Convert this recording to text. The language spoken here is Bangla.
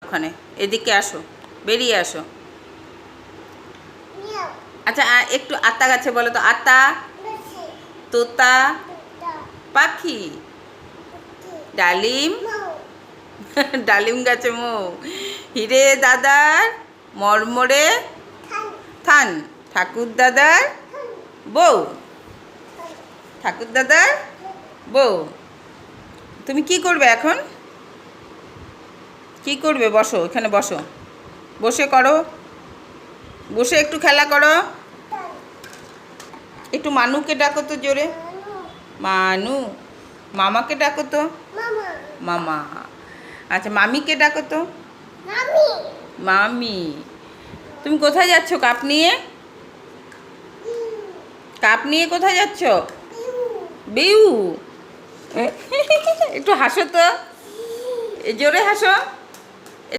ওখানে এদিকে আসো, বেরিয়ে আসো। আচ্ছা একটু আতা গাছে বলো তো, আতা, তোতা, পাখি, ডালিম, ডালিম গাছে মৌ, হিরে দাদার মরমরে থান, ঠাকুর দাদার বউ, ঠাকুর দাদার বউ। তুমি কি করবে এখন? কি করবে? বসো, এখানে বসো, বসে করো, বসে একটু খেলা করো। একটু মানুকে ডাকো তো জোরে, মানু। মামাকে ডাকো তো, মামা। আচ্ছা মামিকে ডাকো তো, মামি। তুমি কোথায় যাচ্ছ কাপ নিয়ে? কাপ নিয়ে কোথায় যাচ্ছ? বিউ। একটু হাসো তো, জোরে হাসো।